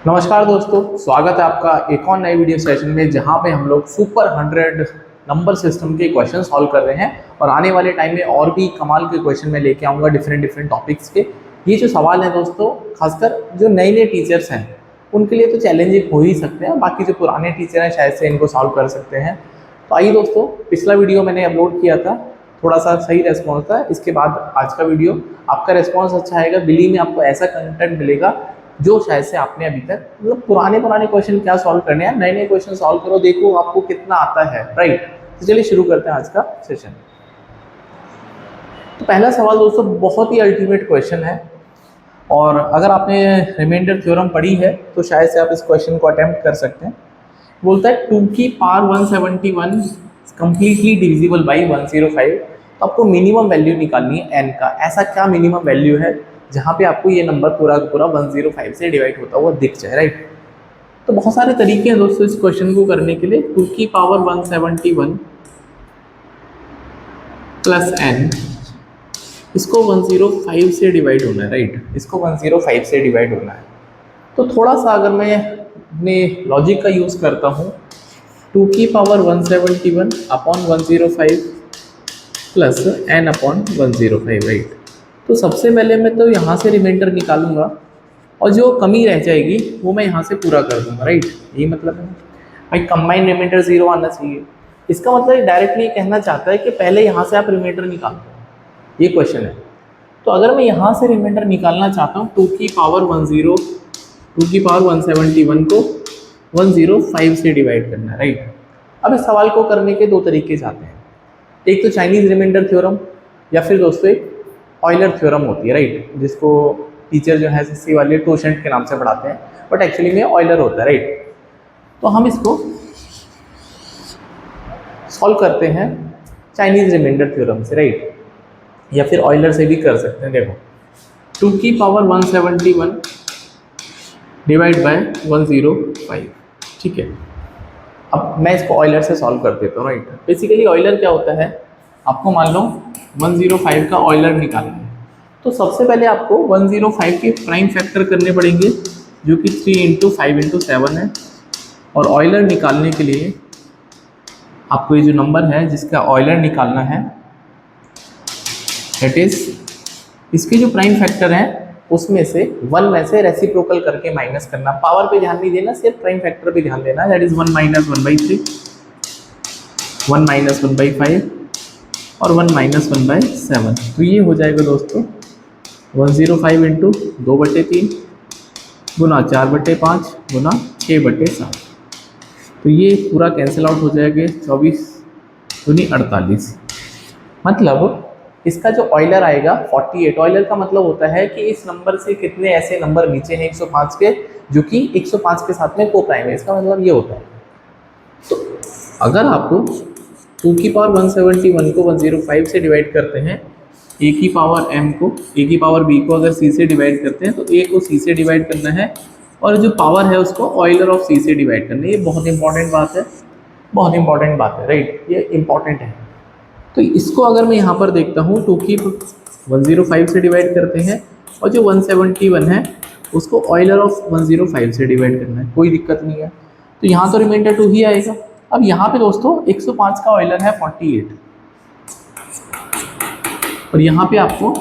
नमस्कार दोस्तों, स्वागत है आपका एक और नए वीडियो सेशन में जहां पे हम लोग सुपर 100 नंबर सिस्टम के क्वेश्चन सॉल्व कर रहे हैं। और आने वाले टाइम में और भी कमाल के क्वेश्चन मैं लेके आऊँगा डिफरेंट टॉपिक्स के। ये जो सवाल है दोस्तों, खासकर जो नए नए टीचर्स हैं उनके लिए तो चैलेंजिंग हो ही सकते हैं, बाकी जो पुराने टीचर हैं शायद से इनको सॉल्व कर सकते हैं। तो आइए दोस्तों, पिछला वीडियो मैंने अपलोड किया था, थोड़ा सा सही रेस्पॉन्स था। इसके बाद आज का वीडियो आपका रेस्पॉन्स अच्छा आएगा, बिलीव में आपको ऐसा कंटेंट मिलेगा जो शायद से आपने अभी तक मतलब पुराने क्वेश्चन क्या सॉल्व करने हैं, नए नए क्वेश्चन सॉल्व करो, देखो आपको कितना आता है। राइट, तो चलिए शुरू करते हैं आज का सेशन। तो पहला सवाल दोस्तों बहुत ही अल्टीमेट क्वेश्चन है, और अगर आपने रिमाइंडर थ्योरम पढ़ी है तो शायद से आप इस क्वेश्चन को अटेम्प्ट कर सकते हैं। बोलता है 2 की पावर 171 कंप्लीटली डिविजिबल बाई 105। तो आपको मिनिमम वैल्यू निकालनी है एन का। ऐसा क्या मिनिमम वैल्यू है जहाँ पे आपको ये नंबर पूरा का पूरा 105 से डिवाइड होता हुआ दिख जाए। राइट, तो बहुत सारे तरीके हैं दोस्तों इस क्वेश्चन को करने के लिए। 2 की पावर 171 प्लस एन, इसको 105 से डिवाइड होना है। राइट, इसको 105 से डिवाइड होना है। तो थोड़ा सा अगर मैं अपने लॉजिक का यूज़ करता हूँ, 2 की power 171 upon 105 plus N upon 105। Right, तो सबसे पहले मैं तो यहाँ से रिमाइंडर निकालूंगा और जो कमी रह जाएगी वो मैं यहाँ से पूरा कर दूंगा। राइट, यही मतलब है भाई, कंबाइन रिमाइंडर 0 आना चाहिए। इसका मतलब डायरेक्टली कहना चाहता है कि पहले यहाँ से आप रिमाइंडर निकाल दो, ये क्वेश्चन है। तो अगर मैं यहाँ से रिमाइंडर निकालना चाहता हूँ 2 की पावर 171 को 105 से डिवाइड करना है। राइट, अब इस सवाल को करने के दो तरीके जाते हैं, एक तो चाइनीज़ रिमाइंडर थ्योरम या फिर दोस्तों एक ऑयलर थ्योरम होती है। राइट, जिसको टीचर जो है एसएससी वाले टोशेंट के नाम से पढ़ाते हैं, बट एक्चुअली में ऑयलर होता है। राइट, तो हम इसको सॉल्व करते हैं चाइनीज़ रिमाइंडर थ्योरम से। राइट, या फिर ऑयलर से भी कर सकते हैं। देखो 2 की पावर 171 डिवाइड बाय 105। ठीक है, अब मैं इसको ऑयलर से सॉल्व कर देता हूँ। राइट, बेसिकली ऑयलर क्या होता है, आपको मान लो 105 का ऑयलर निकालना है। तो सबसे पहले आपको 105 के प्राइम फैक्टर करने पड़ेंगे, जो कि 3 × 5 × 7 है। और ऑयलर निकालने के लिए आपको ये जो नंबर है जिसका ऑयलर निकालना है, दैट इज इसके जो प्राइम फैक्टर हैं उसमें से 1 में से रेसिप्रोकल करके माइनस करना। पावर पे ध्यान नहीं देना, सिर्फ प्राइम फैक्टर पे ध्यान देना। दैट इज 1 - 1/3, 1 - 1/5 और 1 - 1/7। तो ये हो जाएगा दोस्तों 105 × 2/3 गुना 4/5 गुना 6/7। तो ये पूरा कैंसिल आउट हो जाएगा, 24 दूनी 48। मतलब इसका जो ऑयलर आएगा 48। ऑयलर का मतलब होता है कि इस नंबर से कितने ऐसे नंबर नीचे हैं 105 के, जो कि 105 के साथ में को प्राइम है। इसका मतलब ये होता है। तो अगर आपको 2 की पावर 171 को 105 से डिवाइड करते हैं, a की पावर m को, a की पावर b को अगर c से डिवाइड करते हैं तो a को c से डिवाइड करना है, और जो पावर है उसको ऑयलर ऑफ c से डिवाइड करना है। ये बहुत इंपॉर्टेंट बात है, बहुत इंपॉर्टेंट बात है। राइट, ये इंपॉर्टेंट है। तो इसको अगर मैं यहाँ पर देखता हूँ, 2 की 105 से डिवाइड करते हैं और जो 171 है उसको ऑयलर ऑफ 105 से डिवाइड करना है, कोई दिक्कत नहीं है। तो यहाँ तो रिमाइंडर 2 ही आएगा। अब यहाँ पे दोस्तों 105 का ऑयलर है 48, और यहाँ पे आपको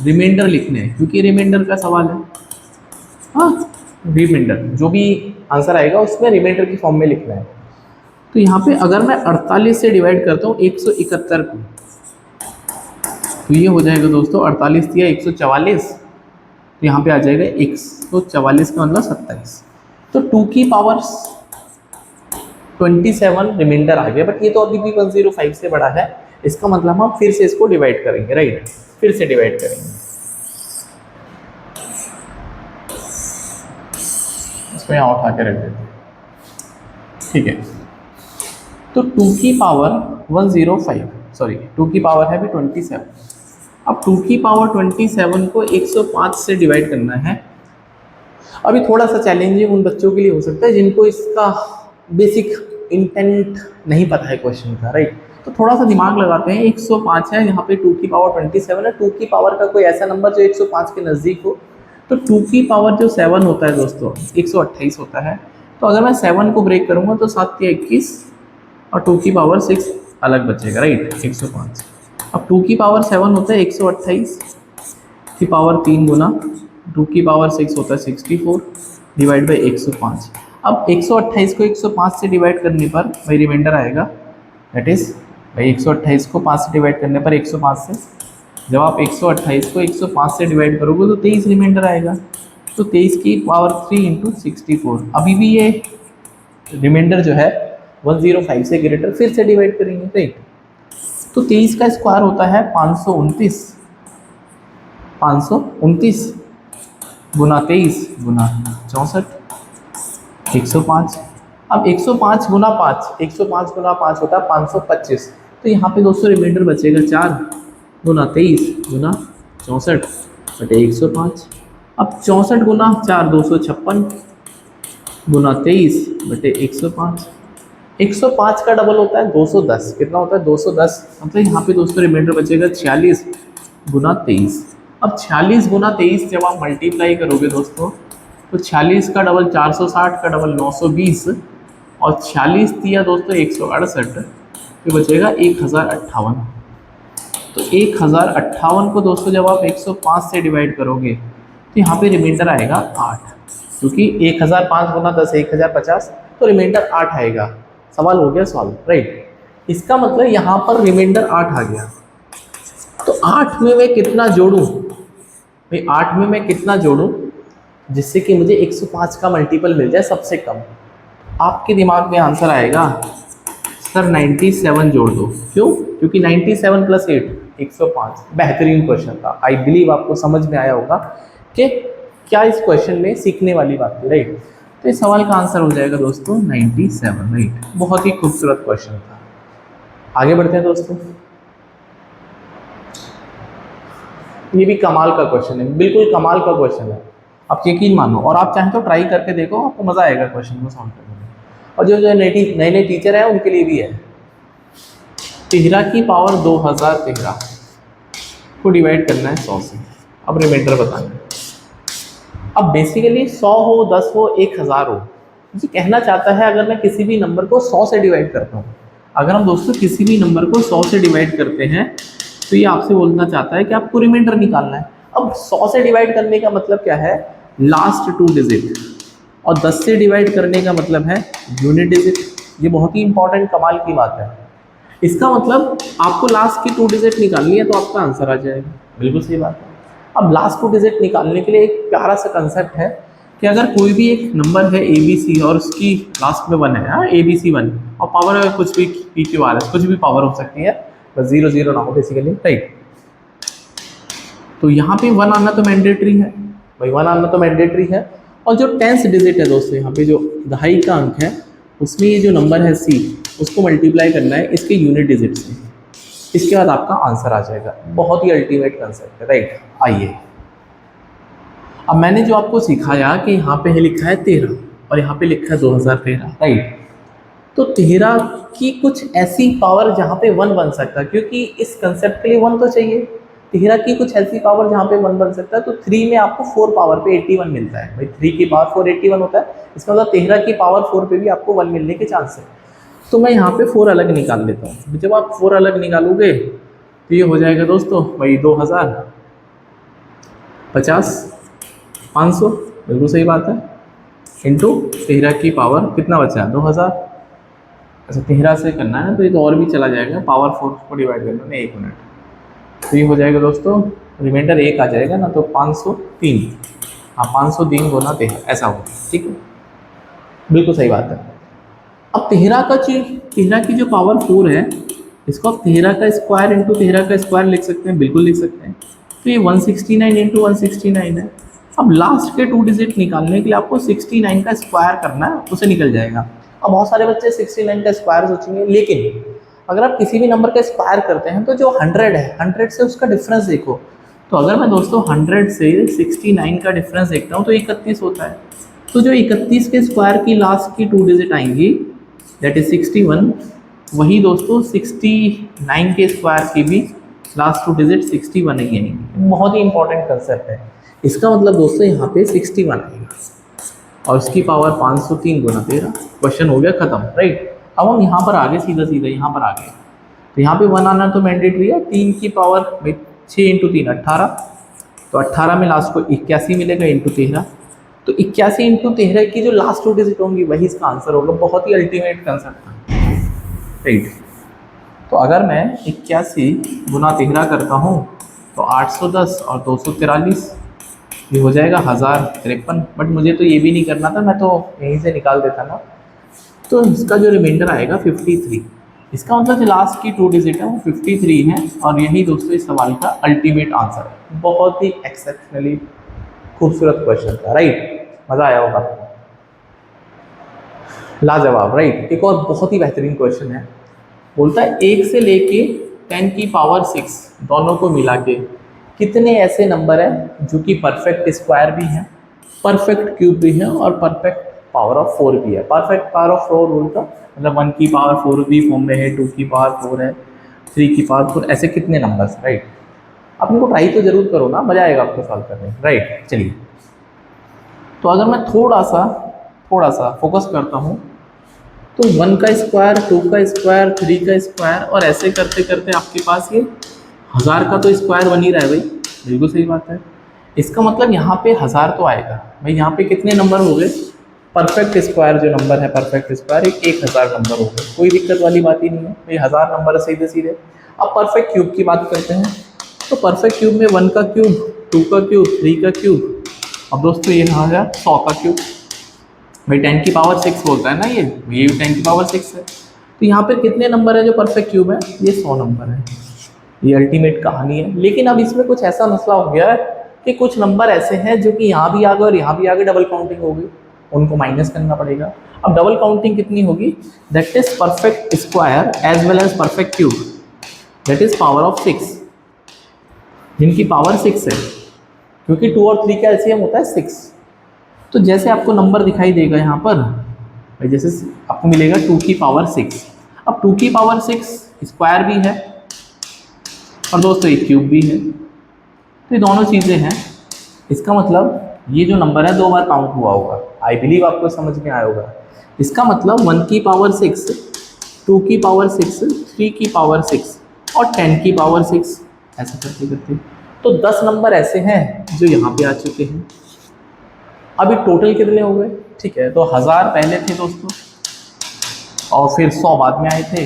रिमाइंडर लिखने हैं क्योंकि रिमाइंडर का सवाल है। हाँ, रिमाइंडर जो भी आंसर आएगा उसमें रिमाइंडर की फॉर्म में लिखना है। तो यहाँ पे अगर मैं 48 से डिवाइड करता हूँ 171 को, तो ये हो जाएगा दोस्तों 48 दिया 144, तो यहाँ पे आ जाएगा 144 का मतलब 27। तो 2 की पावर 27 रिमाइंडर आ गया, बट ये तो अभी भी 105 से बड़ा है। इसका मतलब हम फिर से इसको डिवाइड करेंगे। राइट, फिर से डिवाइड करेंगे, इसको यहाँ उठा के रख देते हैं। ठीक है, तो 2 की पावर 2 की पावर है भी 27। अब 2 की पावर 27 को 105 से डिवाइड करना है। अभी थोड़ा सा चैलेंजिंग उन बच्चों के लिए हो सकता है जिनको इसका बेसिक इंटेंट नहीं पता है क्वेश्चन का। राइट, तो थोड़ा सा दिमाग लगाते हैं। 105 है, यहाँ पे 2 की पावर 27 है। 2 की पावर का कोई ऐसा नंबर जो 105 के नज़दीक हो, तो 2 की पावर जो 7 होता है दोस्तों 128 होता है। तो अगर मैं 7 को ब्रेक करूँगा तो 7 के 21 और 2 की पावर 6 अलग बचेगा, राइट, 105। अब 2 की पावर 7 होता है 128 की पावर 3 गुना 2 की पावर 6 होता है 64 डिवाइड बाई 105। अब 128 को 105 से डिवाइड करने पर भाई रिमाइंडर आएगा, दैट इज भाई 128 को 5 से डिवाइड करने पर 105 से, जब आप 128 को 105 से डिवाइड करोगे तो 23 रिमाइंडर आएगा। तो 23 की पावर 3 इंटू 64, अभी भी ये रिमाइंडर जो है 105 से ग्रेटर, फिर से डिवाइड करेंगे, राइट। तो 23 का स्क्वायर होता है 529, 529 गुना 23 गुना 64 105। अब 105 गुना 5, 105 गुना 5 होता है 525। तो यहाँ पे दोस्तों रिमाइंडर बचेगा 4 गुना 23 गुना 64 बटे 105। अब 64 गुना 4 256 गुना 23 बटे 105। 105 का डबल होता है 210, कितना होता है 210, मतलब यहाँ पे दोस्तों रिमाइंडर बचेगा 46 गुना 23। अब 46 गुना 23 जब आप मल्टीप्लाई करोगे दोस्तों तो 46 का डबल 460 का डबल 920 और 46 दिया दोस्तों 168, तो बचेगा 1058। तो 1058 को दोस्तों जब आप 105 से डिवाइड करोगे तो यहाँ पे रिमाइंडर आएगा 8, क्योंकि 1005 गुना 10 1050, तो रिमाइंडर 8 आएगा। सवाल हो गया सॉल्व, राइट। इसका मतलब यहाँ पर रिमाइंडर 8 आ गया। तो 8 में मैं कितना जोड़ूं भाई, 8 में मैं कितना जोड़ूं जिससे कि मुझे 105 का मल्टीपल मिल जाए सबसे कम। आपके दिमाग में आंसर आएगा सर 97 जोड़ दो। क्यों? क्योंकि 97 प्लस 8 105। बेहतरीन क्वेश्चन था, आई बिलीव आपको समझ में आया होगा कि क्या इस क्वेश्चन में सीखने वाली बात थी, राइट। तो इस सवाल का आंसर हो जाएगा दोस्तों 97, राइट। बहुत ही खूबसूरत क्वेश्चन था। आगे बढ़ते हैं दोस्तों। ये भी कमाल का क्वेश्चन है, बिल्कुल कमाल का क्वेश्चन है, आप यकीन मानो, और आप चाहें तो ट्राई करके देखो, आपको मज़ा आएगा क्वेश्चन को सॉल्व करने में। और जो नए नए टीचर हैं उनके लिए भी है। 13 की पावर 2013 को डिवाइड करना है 100 से। अब रिमाइंडर बताना है। अब बेसिकली 100 हो, 10 हो, 1000 हो, ये कहना चाहता है अगर मैं किसी भी नंबर को 100 से डिवाइड करता हूँ, अगर हम दोस्तों किसी भी नंबर को 100 से डिवाइड करते हैं तो ये आपसे बोलना चाहता है कि आपको रिमाइंडर निकालना है। अब 100 से डिवाइड करने का मतलब क्या है, लास्ट 2 डिजिट, और 10 से डिवाइड करने का मतलब है यूनिट डिजिट। ये बहुत ही इंपॉर्टेंट कमाल की बात है। इसका मतलब आपको लास्ट की 2 डिजिट निकालनी है तो आपका आंसर आ जाएगा। बिल्कुल सही बात है। अब लास्ट 2 डिजिट निकालने के लिए एक प्यारा सा कंसेप्ट है कि अगर कोई भी एक नंबर है ABC और उसकी लास्ट में 1 है, ABC 1, और पावर कुछ भी PQR कुछ भी पावर हो सकती है, बस 0 0 ना हो बेसिकली, राइट। तो यहाँ पे 1 आना तो मैंडेटरी है भाई, 1 आना तो मैंडेटरी है। और जो 10th डिजिट है दोस्तों, यहाँ पे जो दहाई का अंक है उसमें ये जो नंबर है C, उसको मल्टीप्लाई करना है इसके यूनिट डिजिट से। इसके बाद आपका आंसर आ जाएगा। बहुत ही अल्टीमेट कंसेप्ट है, राइट। आइए, अब मैंने जो आपको सिखाया कि यहाँ पे लिखा है 13 और यहाँ पे लिखा है 2013, राइट। तो 13 की कुछ ऐसी पावर जहाँ पे 1 बन सकता है, क्योंकि इस कंसेप्ट के लिए 1 तो चाहिए। 13 की कुछ ऐसी पावर जहाँ पे 1 बन सकता है, तो 3 में आपको 4 पावर पे 81 मिलता है भाई। 3 की पावर 4 81 होता है, इसका मतलब 13 की पावर 4 पे भी आपको 1 मिलने के चांस है। तो मैं यहाँ पे 4 अलग निकाल लेता हूँ। जब आप 4 अलग निकालोगे तो ये हो जाएगा दोस्तों भाई 2000, 50, 500, बिल्कुल सही बात है, इंटू 13 की पावर कितना बचा, 2000। अच्छा 13 से करना है तो ये तो और भी चला जाएगा, पावर 4 को डिवाइड करने में 1 मिनट, तो ये हो जाएगा दोस्तों रिमाइंडर 1 आ जाएगा ना, तो 503, हाँ 503 गुना 13 ऐसा होगा, ठीक है, बिल्कुल सही बात है। अब 13 की जो पावर 4 है, इसको आप 13 का स्क्वायर इंटू 13 का स्क्वायर लिख सकते हैं, बिल्कुल लिख सकते हैं। तो ये 169 इंटू 169 है। अब लास्ट के 2 डिजिट निकालने के लिए आपको 69 का स्क्वायर करना है, उसे निकल जाएगा। अब बहुत सारे बच्चे 69 का स्क्वायर सोचेंगे, लेकिन अगर आप किसी भी नंबर का स्क्वायर करते हैं तो जो 100 है, 100 से उसका डिफरेंस देखो। तो अगर मैं दोस्तों 100 से 69 का डिफरेंस देखता हूँ तो 31 होता है। तो जो 31 के स्क्वायर की लास्ट की 2 डिजिट आएंगी, दैट इज 61, वही दोस्तों 69 के स्क्वायर की भी लास्ट 2 डिजिट 61 ही आएंगी। बहुत ही इंपॉर्टेंट कंसेप्ट है, इसका मतलब दोस्तों यहाँ पे 61 आएगा और इसकी पावर 503 गुना 13। क्वेश्चन हो गया खत्म, राइट। अब हम यहाँ पर आगे सीधा सीधा यहाँ पर आगे, तो यहाँ पे 1 आना तो मैंडेटरी है। 3 की पावर 6 इंटू 3 18, तो 18 में लास्ट को 81 मिलेगा इंटू 13। तो 81 इंटू 13 की जो लास्ट 2 डिजिट होंगी वही इसका आंसर होगा। बहुत ही अल्टीमेट कंसेप्ट है, राइट। तो अगर मैं 81 गुना 13 करता हूँ तो 810 और 243, ये हो जाएगा 1053। बट मुझे तो ये भी नहीं करना था, मैं तो यहीं से निकाल देता ना। तो इसका जो रिमाइंडर आएगा 53। इसका मतलब जो लास्ट की 2 डिजिट है वो 53 है और यही दोस्तों इस सवाल का अल्टीमेट आंसर है। बहुत ही एक्सेप्शनली खूबसूरत क्वेश्चन था, राइट। मज़ा आया होगा, लाजवाब, राइट। एक और बहुत ही बेहतरीन क्वेश्चन है, बोलता है 1 से लेके 10 की पावर 6 दोनों को मिला के कितने ऐसे नंबर हैं जो कि परफेक्ट स्क्वायर भी हैं, परफेक्ट क्यूब भी हैं और परफेक्ट पावर ऑफ 4 भी है। परफेक्ट पावर ऑफ 4 बोलता मतलब 1 की पावर 4 भी फॉर्म में है, 2 की पावर 4 है, 3 की पावर 4, ऐसे कितने नंबर्स, राइट। आप इनको ट्राई तो जरूर करो ना, मजा आएगा आपको सॉल्व करने में, राइट। चलिए, तो अगर मैं थोड़ा सा फोकस करता हूँ तो 1 का स्क्वायर, 2 का स्क्वायर, 3 का स्क्वायर और ऐसे करते करते आपके पास ये 1000 का तो स्क्वायर बन ही रहा है भाई, बिल्कुल सही बात है। इसका मतलब यहाँ पे 1000 तो आएगा भाई। यहाँ पे कितने नंबर हो गए, परफेक्ट स्क्वायर जो नंबर है, परफेक्ट स्क्वायर 1000 नंबर हो गए, कोई दिक्कत वाली बात ही नहीं है भाई, 1000 नंबर है सीधे सीधे। अब परफेक्ट क्यूब की बात करते हैं, तो परफेक्ट क्यूब में 1 का क्यूब, 2 का क्यूब, 3 का क्यूब। अब दोस्तों ये कहा गया 100 का क्यूब भाई, 10 की पावर 6 बोलता है ना ये 10 की पावर 6 है। तो यहाँ पे कितने नंबर है जो परफेक्ट क्यूब है, ये 100 नंबर है। ये अल्टीमेट कहानी है। लेकिन अब इसमें कुछ ऐसा मसला हो गया है कि कुछ नंबर ऐसे हैं जो कि यहाँ भी आ गए और यहाँ भी आ गए, डबल काउंटिंग हो गई, उनको माइनस करना पड़ेगा। अब डबल काउंटिंग कितनी होगी, that is perfect square as well as perfect cube, that is power of 6, जिनकी पावर 6 है, क्योंकि 2 और 3 का एलसीएम होता है 6। तो जैसे आपको नंबर दिखाई देगा यहाँ पर, जैसे आपको मिलेगा 2 की पावर 6। अब 2 की पावर 6 स्क्वायर भी है और दोस्तों एक क्यूब भी है, तो ये दोनों चीज़ें हैं। इसका मतलब ये जो नंबर है 2 बार काउंट हुआ होगा। आई बिलीव आपको समझ में आया होगा। इसका मतलब 1 की पावर 6, 2 की पावर 6, 3 की पावर 6 और 10 की पावर 6, ऐसा करते करते तो 10 नंबर ऐसे हैं जो यहाँ पे आ चुके हैं। अभी टोटल कितने हो गए, ठीक है। तो 1000 पहले थे दोस्तों और फिर 100 बाद में आए थे,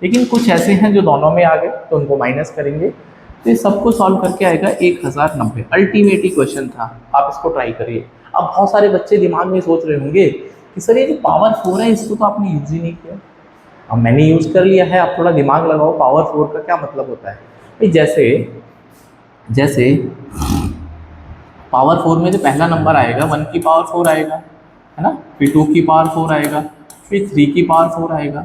लेकिन कुछ ऐसे हैं जो दोनों में आ गए, तो उनको माइनस करेंगे तो ये सबको सॉल्व करके आएगा 1090। अल्टीमेट ही क्वेश्चन था, आप इसको ट्राई करिए। अब बहुत सारे बच्चे दिमाग में सोच रहे होंगे कि सर ये जो पावर 4 है इसको तो आपने यूज़ ही नहीं किया। अब मैंने यूज़ कर लिया है, आप थोड़ा दिमाग लगाओ, पावर 4 का क्या मतलब होता है भाई। जैसे पावर 4 में जो पहला नंबर आएगा 1 की पावर 4 आएगा, है ना, फिर 2 की पावर 4 आएगा, फिर 3 की पावर 4 आएगा।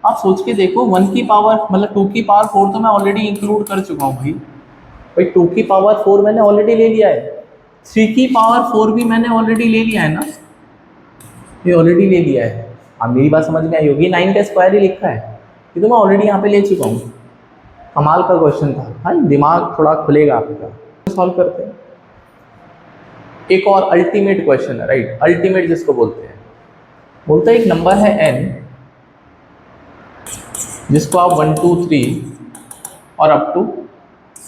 आप सोच के देखो, 1 की पावर मतलब 2 की पावर 4 तो मैं ऑलरेडी इंक्लूड कर चुका हूँ भाई 2 की पावर 4 मैंने ऑलरेडी ले लिया है, 3 की पावर 4 भी मैंने ऑलरेडी ले लिया है ना, ये ऑलरेडी ले लिया है। अब मेरी बात समझ में आई होगी, 9 का स्क्वायर ही लिखा है, ये तो मैं ऑलरेडी यहाँ पे ले चुका हूँ। कमाल का क्वेश्चन था, हाँ, दिमाग थोड़ा खुलेगा आपका। सॉल्व करते हैं। एक और अल्टीमेट क्वेश्चन है, राइट, अल्टीमेट जिसको बोलते हैं। बोलता है एक नंबर है n, जिसको आप 1 2 3 और अप टू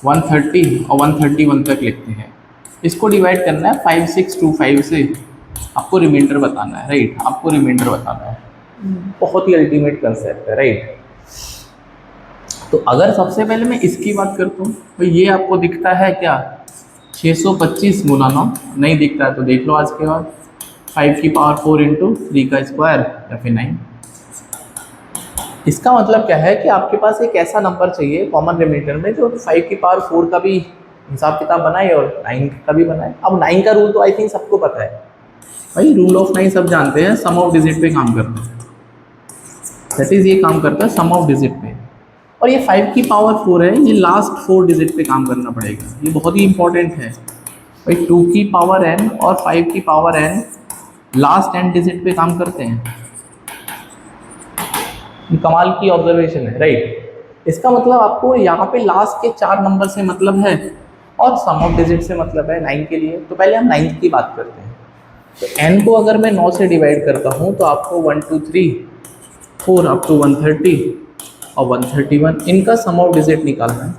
130 और 131 तक लिखते हैं। इसको डिवाइड करना है 5625 से, आपको रिमाइंडर बताना है, राइट, आपको रिमाइंडर बताना है। बहुत ही अल्टीमेट कंसेप्ट है, राइट। तो अगर सबसे पहले मैं इसकी बात करता हूँ तो ये आपको दिखता है क्या, 625 गुना 9, नहीं दिखता है तो देख लो आज के बाद, 5 की पावर 4 इंटू 3 का स्क्वायर या फिर 9। इसका मतलब क्या है कि आपके पास एक ऐसा नंबर चाहिए कॉमन रिमाइंडर में जो 5 की पावर 4 का भी हिसाब किताब बनाए और 9 का भी बनाए। अब 9 का रूल तो आई थिंक सबको पता है भाई, रूल ऑफ 9 सब जानते हैं, सम ऑफ डिजिट पे काम करता है, दैट इज ये काम करता है सम ऑफ डिजिट पे। और ये 5 की पावर 4 है, ये लास्ट 4 डिजिट पे काम करना पड़ेगा, ये बहुत ही इंपॉर्टेंट है भाई। 2 की पावर n और 5 की power n last n digit पे काम करते हैं। ये कमाल की ऑब्जर्वेशन है, राइट। इसका मतलब आपको यहाँ पे लास्ट के 4 नंबर से मतलब है, और सम ऑफ डिजिट से मतलब है 9 के लिए। तो पहले हम 9 की बात करते हैं। तो n को अगर मैं 9 से डिवाइड करता हूँ तो आपको 1 2 3 4 अप टू 130 और 131 इनका सम ऑफ डिजिट निकालना है।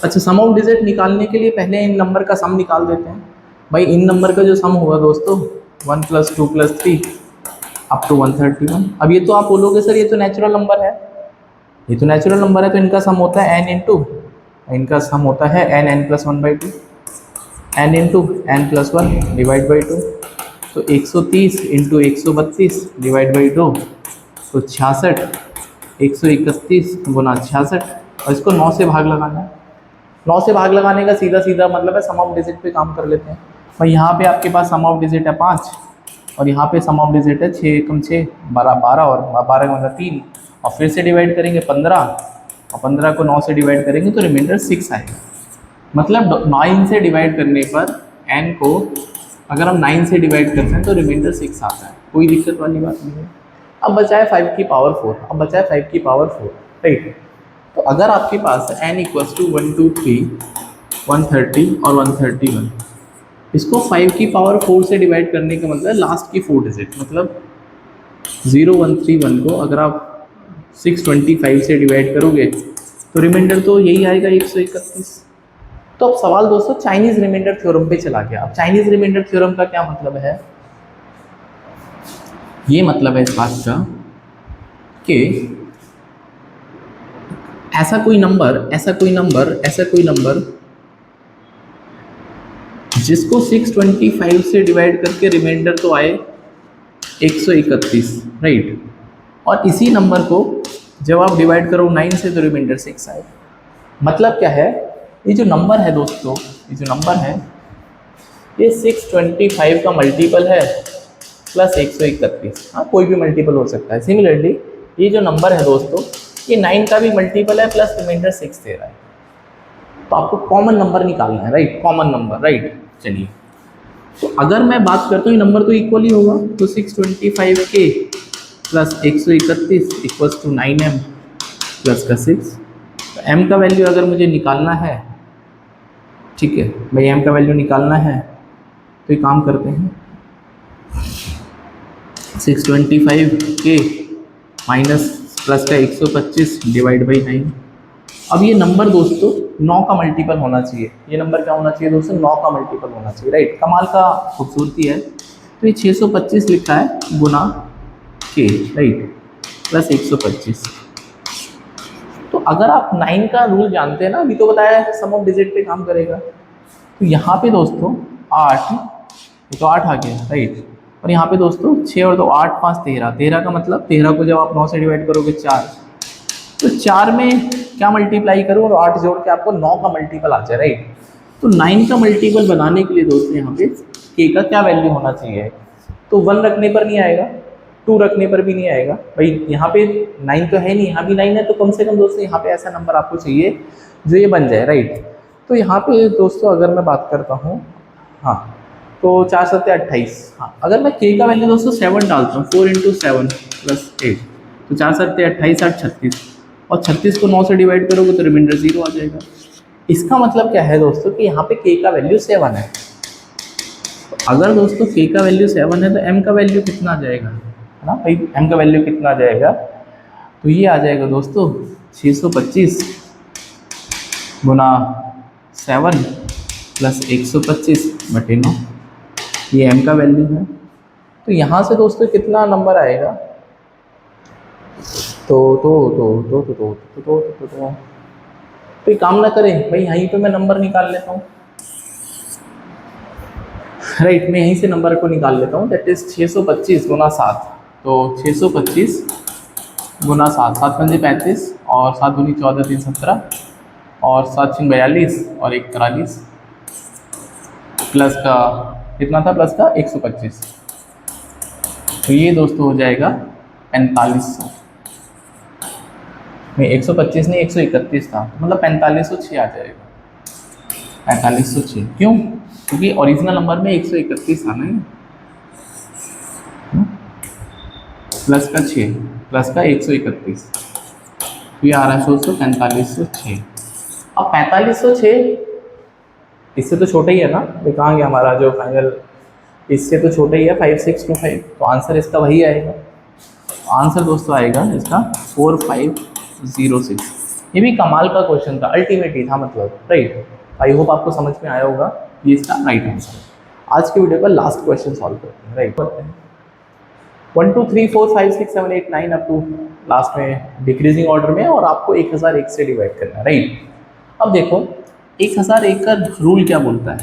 अच्छा, सम ऑफ डिजिट निकालने के लिए पहले इन नंबर का सम निकाल देते हैं। भाई इन नंबर का जो सम होगा दोस्तों 1 + 2 + 3 अप टू 131। अब ये तो आप बोलोगे सर ये तो नेचुरल नंबर है, ये तो नेचुरल नंबर है, तो इनका सम होता है n इंटू, इनका सम होता है n n+1/2, n into n+1 divide by 2। तो 130 इंटू 132 डिवाइड बाई 2 तो 66, 131 गुना 66 और इसको 9 से भाग लगाना है। 9 से भाग लगाने का सीधा सीधा मतलब है सम ऑफ डिजिट पे काम कर लेते हैं। भाई यहाँ पे आपके पास सम ऑफ डिजिट है 5 और यहाँ पे सम ऑफ डिजिट है 6 × 6 12 और 12 मतलब 3 और फिर से डिवाइड करेंगे 15 और 15 को 9 से डिवाइड करेंगे तो रिमाइंडर 6 आएगा। मतलब 9 से डिवाइड करने पर n को अगर हम 9 से डिवाइड करते हैं तो रिमाइंडर 6 आता है, कोई दिक्कत वाली बात नहीं है। अब बचा है 5 की पावर 4, अब बचा है 5 की पावर 4, राइट। तो अगर आपके पास n = 1 2 3 130 और 131, इसको 5 की पावर 4 से डिवाइड करने का मतलब लास्ट की 4 डिजिट मतलब 0131 को अगर आप 625 से डिवाइड करोगे तो रिमाइंडर तो यही आएगा 131। तो अब सवाल दोस्तों चाइनीज रिमाइंडर थ्योरम पे चला गया। अब चाइनीज रिमाइंडर थ्योरम का क्या मतलब है? ये मतलब है इस बात का कि ऐसा कोई नंबर जिसको 625 से डिवाइड करके रिमाइंडर तो आए 131, राइट। और इसी नंबर को जब आप डिवाइड करो 9 से तो रिमाइंडर 6 आए। मतलब क्या है, ये जो नंबर है दोस्तों, ये जो नंबर है ये 625 का मल्टीपल है प्लस 131। हाँ, कोई भी मल्टीपल हो सकता है। सिमिलरली ये जो नंबर है दोस्तों ये 9 का भी मल्टीपल है प्लस रिमाइंडर 6 दे रहा है। तो आपको कॉमन नंबर निकालना है, राइट, कॉमन नंबर, राइट। चलिए, तो अगर मैं बात करता हूँ ये नंबर तो इक्वल ही होगा, तो 625k plus 131 equals to 9m plus का 6। तो m का वैल्यू अगर मुझे निकालना है, ठीक है भाई, m का वैल्यू निकालना है तो ये काम करते हैं 625k माइनस प्लस का 125 डिवाइड बाई 9। अब ये नंबर दोस्तों 9 का मल्टीपल होना चाहिए। ये नंबर क्या होना चाहिए दोस्तों? 9 का मल्टीपल होना चाहिए, राइट। कमाल का खूबसूरती है। तो ये 625 लिखा है गुना k, राइट, प्लस 125। तो अगर आप 9 का रूल जानते हैं ना, अभी तो बताया है सम ऑफ डिजिट पे काम करेगा। तो यहाँ पे दोस्तों 8, ये तो 8 आ गया, राइट। और यहाँ पे दोस्तों 6 और 2 8 5 13, 13 का मतलब 13 को जब आप 9 से डिवाइड करोगे 4, तो 4 में क्या मल्टीप्लाई करूँ और 8 जोड़ के आपको 9 का मल्टीपल आ जाए, राइट। तो 9 का मल्टीपल बनाने के लिए दोस्तों यहाँ पे k का क्या वैल्यू होना चाहिए? तो 1 रखने पर नहीं आएगा, 2 रखने पर भी नहीं आएगा। भाई यहाँ पे 9 तो है नहीं, यहाँ भी 9 है, तो कम से कम दोस्तों यहाँ पे ऐसा नंबर आपको चाहिए जो ये बन जाए, राइट। तो यहाँ पे दोस्तों अगर मैं बात करता हूँ, हाँ, तो 4 7 28। हाँ, अगर मैं k का वैल्यू दोस्तों 7 डालता हूँ, 4 × 7 + 8, तो 4 7 28 8 36 और 36 को 9 से डिवाइड करोगे तो रिमाइंडर 0 आ जाएगा। इसका मतलब क्या है दोस्तों कि यहाँ पे k का वैल्यू 7 है। तो अगर दोस्तों k का वैल्यू 7 है तो m का वैल्यू कितना आ जाएगा, है ना भाई? m का वैल्यू कितना आ जाएगा? तो ये आ जाएगा दोस्तों 625 गुना 7 प्लस 125/9, ये m का वैल्यू है। तो यहाँ से दोस्तों कितना नंबर आएगा? तो काम ना करें भाई, यहीं पे मैं नंबर निकाल लेता हूँ, राइट। मैं यहीं से नंबर को निकाल लेता हूँ, दैट इज 625 गुना 7। तो 625 गुना 7, 7 पंजे 35 और 7 दूनी 14 3 17 और 7 6 42 और 1 43 प्लस का कितना था? प्लस का 125। तो ये दोस्तों हो जाएगा 4500 में 125 नहीं 131 था, मतलब 4506 आ जाएगा। 4506 क्यों? क्योंकि ओरिजिनल नंबर में 131 आना है, प्लस का 6 प्लस का 131, तो ये आ रहा है 4506। अब 4506 इससे तो छोटा ही है ना, दिखाएंगे हमारा जो फाइनल, इससे तो छोटा ही है 5625, तो आंसर इसका वही आएगा। आंसर दोस्तों आएगा इसका 4506। ये भी कमाल का क्वेश्चन था, अल्टीमेट ही था मतलब, राइट। आई होप आपको समझ में आया होगा, ये इसका राइट आंसर है। आज के वीडियो का लास्ट क्वेश्चन सॉल्व करते हैं, राइट। करते हैं 1 2 3 4 5 6 7 8 9 अप टू लास्ट में डिक्रीजिंग ऑर्डर में, और आपको 1001 से डिवाइड करना है, राइट। अब देखो 1001 का रूल क्या बोलता है,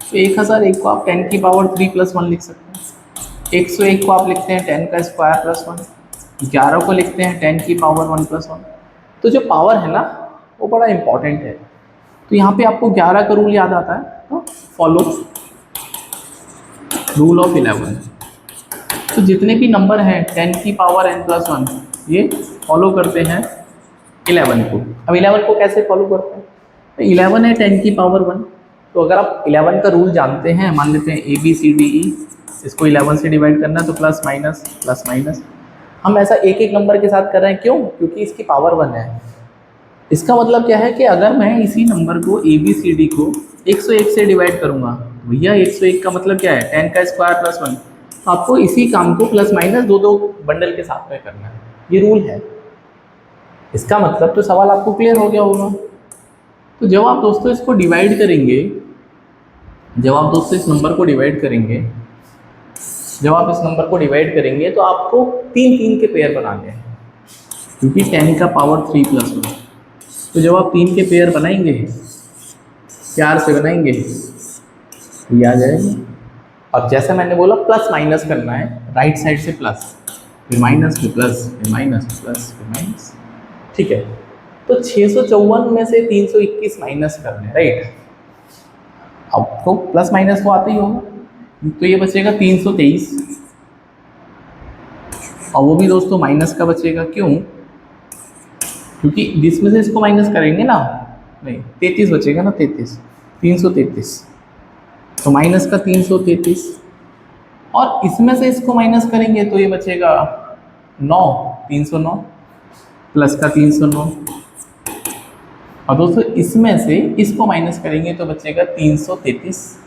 तो 1001 को आप 10 की पावर 3 + 1 लिख सकते हैं। 101 को आप लिखते हैं 10 का स्क्वायर + 1। 11 को लिखते हैं 10 की पावर 1 + 1। तो जो पावर है ना वो बड़ा इंपॉर्टेंट है। तो यहाँ पे आपको 11 का रूल याद आता है, तो फॉलो रूल ऑफ 11। तो जितने भी नंबर हैं 10 की पावर n + 1 ये फॉलो करते हैं 11 को। अब 11 को कैसे फॉलो करते हैं, तो 11 है 10 की पावर 1। तो अगर आप 11 का रूल जानते हैं, मान लेते हैं ABCDE, इसको 11 से डिवाइड करना है तो प्लस माइनस। हम ऐसा एक एक नंबर के साथ कर रहे हैं, क्यों? क्योंकि इसकी पावर 1 है। इसका मतलब क्या है कि अगर मैं इसी नंबर को ABCD को 101 से डिवाइड करूंगा, भैया 101 का मतलब क्या है 10 का स्क्वायर + 1। तो आपको इसी काम को प्लस माइनस दो बंडल के साथ में करना है, ये रूल है। इसका मतलब तो सवाल आपको क्लियर हो गया होगा। तो जब आप दोस्तों इसको डिवाइड करेंगे, जब आप दोस्तों इस नंबर को डिवाइड करेंगे, जब आप इस नंबर को डिवाइड करेंगे तो आपको 3 के पेयर बनाने हैं, क्योंकि 10 का पावर 3 + 1। तो जब आप 3 के पेयर बनाएंगे, प्यार से बनाएंगे, ये आ जाएगा। अब जैसे मैंने बोला प्लस माइनस करना है, राइट साइड से प्लस, फिर माइनस, फिर प्लस, फिर माइनस, प्लस, फिर माइनस, ठीक है। तो 654 में से 321 माइनस करना है, राइट। अब तो प्लस माइनस तो आते ही होगा, तो ये बचेगा 323, और वो भी दोस्तों माइनस का बचेगा, क्यों? क्योंकि जिसमें से इसको माइनस करेंगे ना, नहीं 33 बचेगा ना, 333, तो माइनस का 333, और इसमें से इसको माइनस करेंगे तो ये बचेगा 9, 309 प्लस का 309, और दोस्तों इसमें से इसको माइनस करेंगे तो बचेगा 333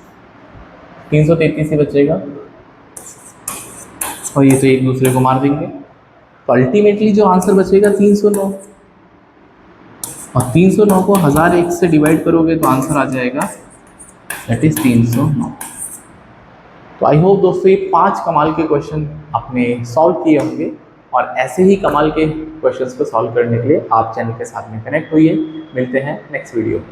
ही बचेगा, और ये तो एक दूसरे को मार देंगे। तो अल्टीमेटली जो आंसर बचेगा 309, और 309 को 1001 से डिवाइड करोगे तो आंसर आ जाएगा दैट इज 309। तो आई होप दोस्तों ये 5 कमाल के क्वेश्चन आपने सॉल्व किए होंगे, और ऐसे ही कमाल के क्वेश्चंस को सॉल्व करने के लिए आप चैनल के साथ में कनेक्ट होइए। मिलते हैं नेक्स्ट वीडियो में।